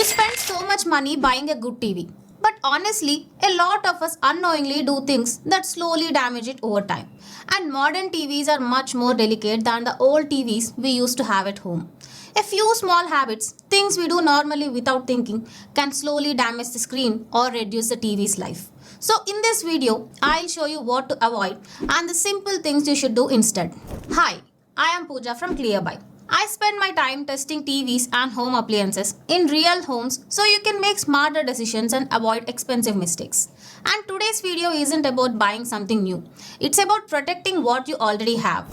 spend so much money buying a good TV. But honestly, a lot of us unknowingly do things that slowly damage it over time. And modern TVs are much more delicate than the old TVs we used to have at home. A few small habits, things we do normally without thinking, can slowly damage the screen or reduce the TV's life. So in this video, I'll show you what to avoid and the simple things you should do instead. Hi, I am Pooja from ClearBuy. I spend my time testing TVs and home appliances in real homes so you can make smarter decisions and avoid expensive mistakes. And today's video isn't about buying something new. It's about protecting what you already have.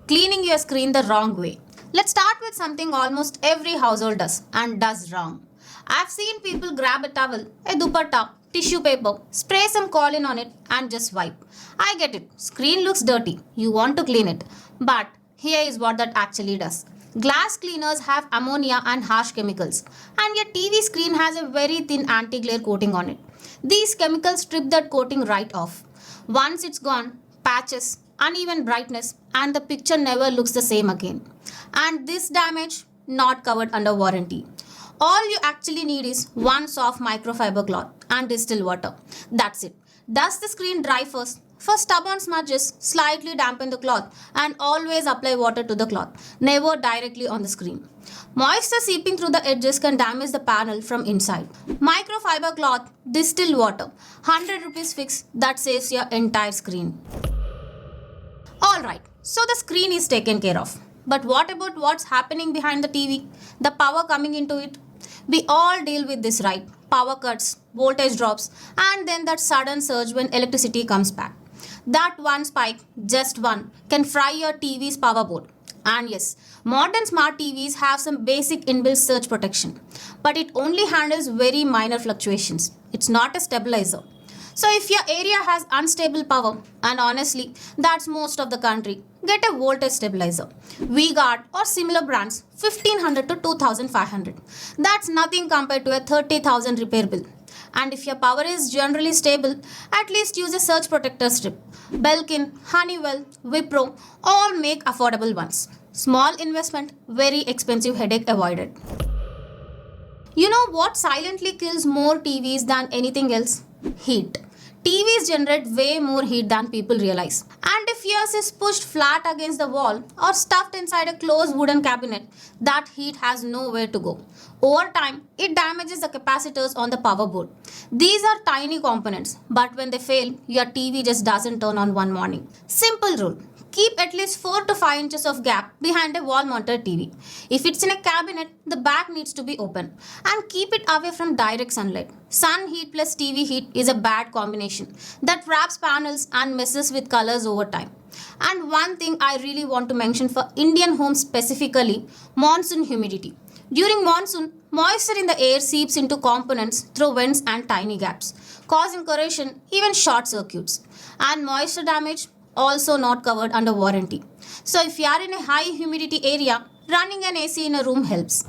Cleaning your screen the wrong way. Let's start with something almost every household does and does wrong. I've seen people grab a towel, a dupatta, tissue paper, spray some Colin on it and just wipe. I get it. Screen looks dirty. You want to clean it. But here is what that actually does. Glass cleaners have ammonia and harsh chemicals, and your TV screen has a very thin anti-glare coating on it. These chemicals strip that coating right off. Once it's gone, patches, uneven brightness, and the picture never looks the same again. And this damage not covered under warranty. All you actually need is one soft microfiber cloth and distilled water. That's it. Dust the screen dry first. For stubborn smudges, slightly dampen the cloth and always apply water to the cloth, never directly on the screen. Moisture seeping through the edges can damage the panel from inside. Microfiber cloth, distilled water, 100 rupees fix that saves your entire screen. Alright, so the screen is taken care of. But what about what's happening behind the TV? The power coming into it? We all deal with this, right? Power cuts, voltage drops, and then that sudden surge when electricity comes back. That one spike, just one, can fry your TV's power board. And yes, modern smart TVs have some basic inbuilt surge protection, but it only handles very minor fluctuations. It's not a stabilizer. So if your area has unstable power, and honestly, that's most of the country, get a voltage stabilizer. V-Guard or similar brands, 1500 to 2500. That's nothing compared to a 30,000 repair bill. And if your power is generally stable, at least use a surge protector strip. Belkin, Honeywell, Wipro all make affordable ones. Small investment, very expensive headache avoided. You know what silently kills more TVs than anything else? Heat. TVs generate way more heat than people realize. And if yours is pushed flat against the wall or stuffed inside a closed wooden cabinet, that heat has nowhere to go. Over time, it damages the capacitors on the power board. These are tiny components, but when they fail, your TV just doesn't turn on one morning. Simple rule. Keep at least 4 to 5 inches of gap behind a wall-mounted TV. If it's in a cabinet, the back needs to be open. And keep it away from direct sunlight. Sun heat plus TV heat is a bad combination that wraps panels and messes with colors over time. And one thing I really want to mention for Indian homes specifically, monsoon humidity. During monsoon, moisture in the air seeps into components through vents and tiny gaps, causing corrosion, even short circuits. And moisture damage also not covered under warranty. So if you are in a high humidity area, running an AC in a room helps.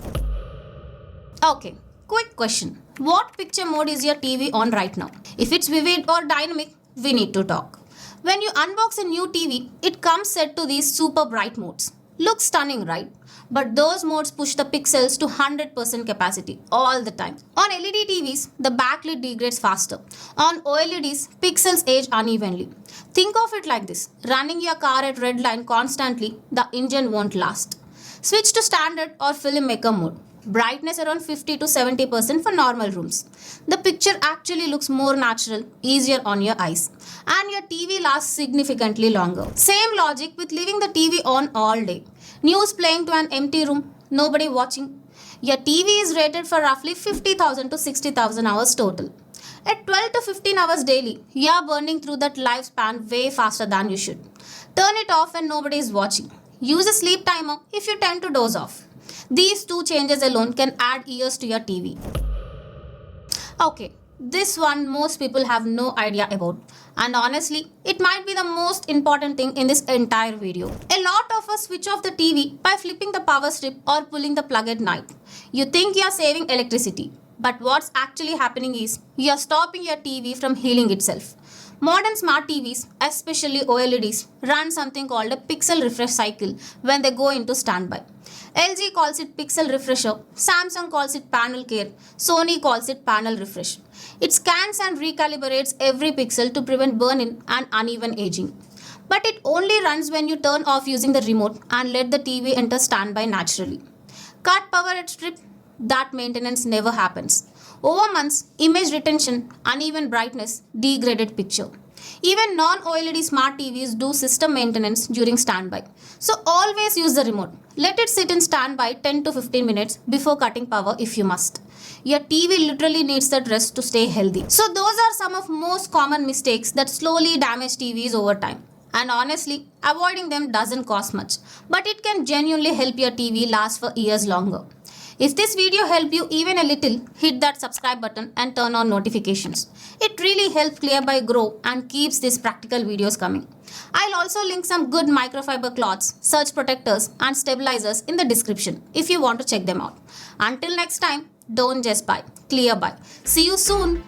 Okay, quick question. What picture mode is your TV on right now? If it's vivid or dynamic, we need to talk. When you unbox a new TV, it comes set to these super bright modes. Looks stunning, right? But those modes push the pixels to 100% capacity all the time. On LED TVs, the backlit degrades faster. On OLEDs, pixels age unevenly. Think of it like this. Running your car at red line constantly, the engine won't last. Switch to standard or filmmaker mode. Brightness around 50 to 70% for normal rooms. The picture actually looks more natural, easier on your eyes. And your TV lasts significantly longer. Same logic with leaving the TV on all day. News playing to an empty room, nobody watching. Your TV is rated for roughly 50,000 to 60,000 hours total. At 12 to 15 hours daily, you are burning through that lifespan way faster than you should. Turn it off when nobody is watching. Use a sleep timer if you tend to doze off. These two changes alone can add years to your TV. Okay, this one most people have no idea about. And honestly, it might be the most important thing in this entire video. A lot of us switch off the TV by flipping the power strip or pulling the plug at night. You think you are saving electricity. But what's actually happening is you are stopping your TV from healing itself. Modern smart TVs, especially OLEDs, run something called a pixel refresh cycle when they go into standby. LG calls it pixel refresher, Samsung calls it panel care, Sony calls it panel refresh. It scans and recalibrates every pixel to prevent burn-in and uneven aging. But it only runs when you turn off using the remote and let the TV enter standby naturally. Cut power at strip, that maintenance never happens. Over months, image retention, uneven brightness, degraded picture. Even non-OLED smart TVs do system maintenance during standby. So always use the remote. Let it sit in standby 10 to 15 minutes before cutting power if you must. Your TV literally needs that rest to stay healthy. So those are some of most common mistakes that slowly damage TVs over time. And honestly, avoiding them doesn't cost much, but it can genuinely help your TV last for years longer. If this video helped you even a little, hit that subscribe button and turn on notifications. It really helps ClearBuy grow and keeps these practical videos coming. I'll also link some good microfiber cloths, surge protectors and stabilizers in the description if you want to check them out. Until next time, don't just buy, ClearBuy. See you soon.